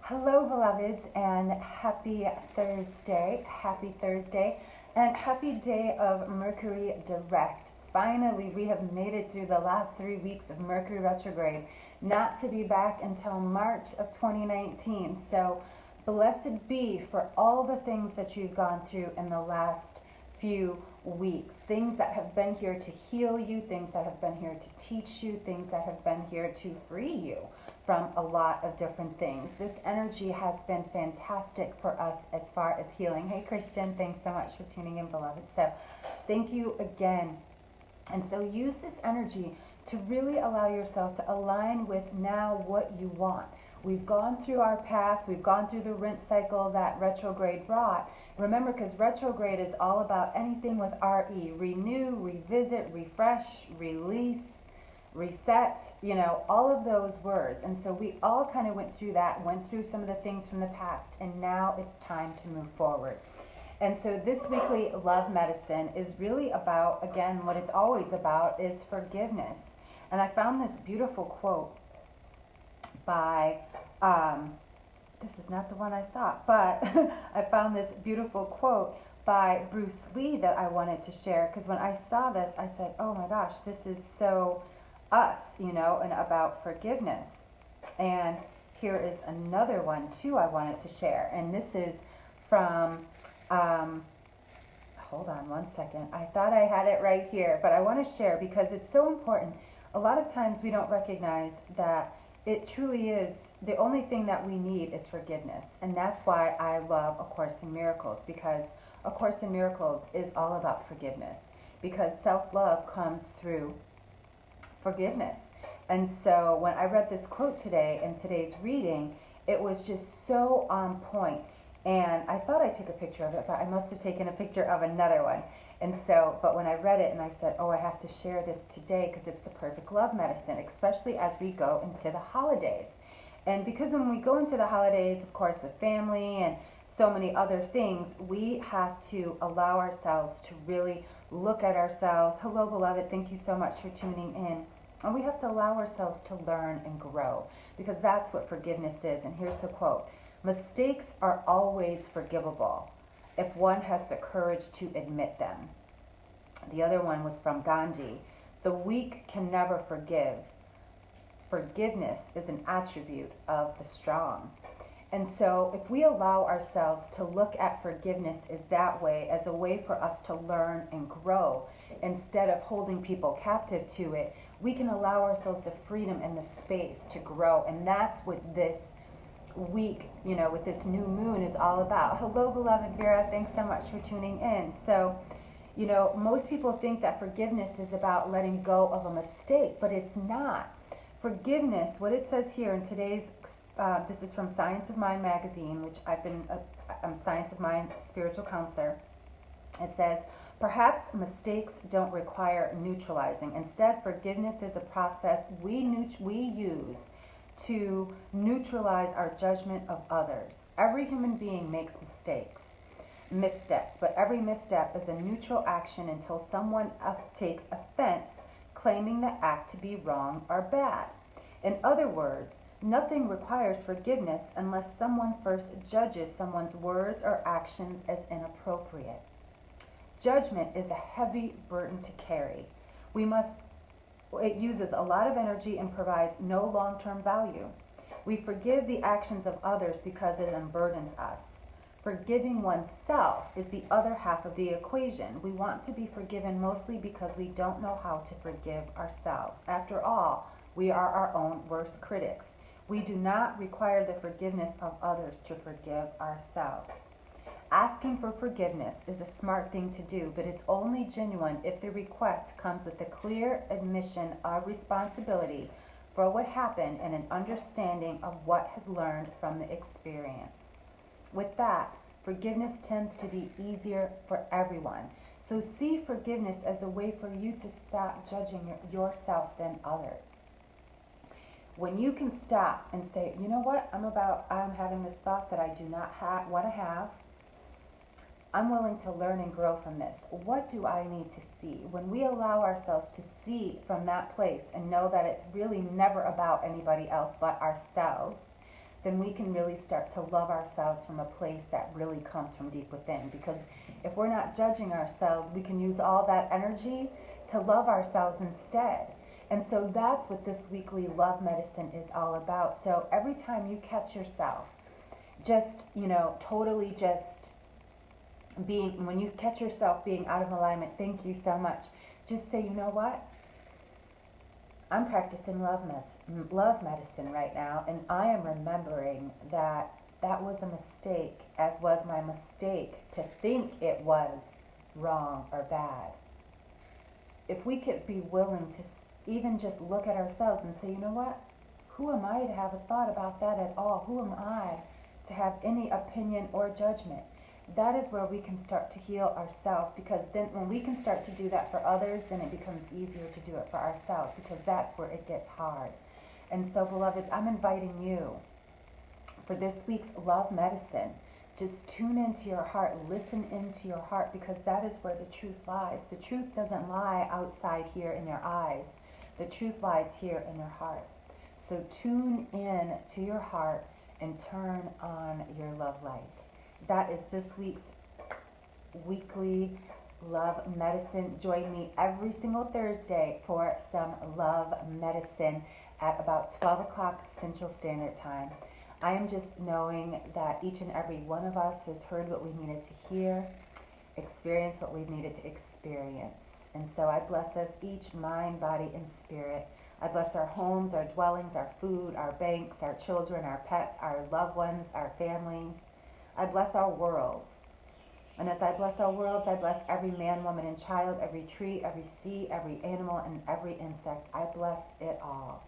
Hello, beloveds, and happy Thursday. Happy Thursday, and happy day of Mercury direct. Finally, we have made it through the last 3 weeks of Mercury retrograde, not to be back until March of 2019. So, blessed be for all the things that you've gone through in the last few weeks. Things that have been here to heal you, things that have been here to teach you, things that have been here to free you from a lot of different things. This energy has been fantastic for us as far as healing. Hey Christian, thanks so much for tuning in, beloved. So thank you again. And so use this energy to really allow yourself to align with now what you want. We've gone through our past, we've gone through the rinse cycle that retrograde brought. Remember, because retrograde is all about anything with RE, renew, revisit, refresh, release, reset, all of those words. And so we all kind of went through that, went through some of the things from the past, and now it's time to move forward. And so this weekly love medicine is really about, again, what it's always about is forgiveness. And I found this beautiful quote by, this is not the one I saw, but I found this beautiful quote by Bruce Lee that I wanted to share, because when I saw this, I said, oh my gosh, this is so us, and about forgiveness. And here is another one too I wanted to share, and this is from hold on one second, I thought I had it right here, but I want to share because it's so important. A lot of times we don't recognize that it truly is the only thing that we need is forgiveness. And that's why I love A Course in Miracles, because A Course in Miracles is all about forgiveness, because self-love comes through forgiveness. And so when I read this quote today in today's reading, it was just so on point. And I thought I took a picture of it, but I must have taken a picture of another one. And so, but when I read it and I said, oh, I have to share this today because it's the perfect love medicine, especially as we go into the holidays. And because when we go into the holidays, of course, with family and so many other things, we have to allow ourselves to really look at ourselves. Hello, beloved. Thank you so much for tuning in. And we have to allow ourselves to learn and grow, because that's what forgiveness is. And here's the quote. Mistakes are always forgivable if one has the courage to admit them. The other one was from Gandhi. The weak can never forgive. Forgiveness is an attribute of the strong. And so if we allow ourselves to look at forgiveness as that way, as a way for us to learn and grow, instead of holding people captive to it, we can allow ourselves the freedom and the space to grow. And that's what this week, with this new moon is all about. Hello, beloved Vera. Thanks so much for tuning in. So, most people think that forgiveness is about letting go of a mistake, but it's not. Forgiveness, what it says here in today's, this is from Science of Mind magazine, which I'm Science of Mind spiritual counselor. It says, perhaps mistakes don't require neutralizing. Instead, forgiveness is a process we use to neutralize our judgment of others. Every human being makes missteps, but every misstep is a neutral action until someone takes offense, claiming the act to be wrong or bad. In other words, nothing requires forgiveness unless someone first judges someone's words or actions as inappropriate. Judgment is a heavy burden to carry. It uses a lot of energy and provides no long-term value. We forgive the actions of others because it unburdens us. Forgiving oneself is the other half of the equation. We want to be forgiven mostly because we don't know how to forgive ourselves. After all, we are our own worst critics. We do not require the forgiveness of others to forgive ourselves. Asking for forgiveness is a smart thing to do, but it's only genuine if the request comes with a clear admission of responsibility for what happened and an understanding of what has learned from the experience. With that, forgiveness tends to be easier for everyone. So see forgiveness as a way for you to stop judging yourself than others. When you can stop and say, you know what, I'm having this thought that I do not want to have. I'm willing to learn and grow from this. What do I need to see? When we allow ourselves to see from that place and know that it's really never about anybody else but ourselves, then we can really start to love ourselves from a place that really comes from deep within. Because if we're not judging ourselves, we can use all that energy to love ourselves instead. And so that's what this weekly love medicine is all about. So every time you catch yourself just, totally just being, when you catch yourself being out of alignment, thank you so much. Just say, you know what? I'm practicing love medicine right now, and I am remembering that that was a mistake, as was my mistake to think it was wrong or bad. If we could be willing to even just look at ourselves and say, you know what? Who am I to have a thought about that at all? Who am I to have any opinion or judgment? That is where we can start to heal ourselves, because then when we can start to do that for others, then it becomes easier to do it for ourselves, because that's where it gets hard. And so, beloveds, I'm inviting you for this week's love medicine. Just tune into your heart, listen into your heart, because that is where the truth lies. The truth doesn't lie outside here in your eyes. The truth lies here in your heart. So tune in to your heart and turn on your love light. That is this week's weekly love medicine. Join me every single Thursday for some love medicine at about 12 o'clock Central Standard Time. I am just knowing that each and every one of us has heard what we needed to hear, experienced what we needed to experience. And so I bless us each, mind, body, and spirit. I bless our homes, our dwellings, our food, our banks, our children, our pets, our loved ones, our families. I bless our worlds. And as I bless our worlds, I bless every man, woman, and child, every tree, every sea, every animal, and every insect. I bless it all.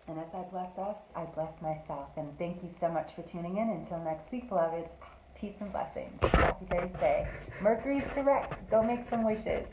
And as I bless us, I bless myself. And thank you so much for tuning in. Until next week, beloveds, peace and blessings. Happy Thursday. Mercury's direct. Go make some wishes.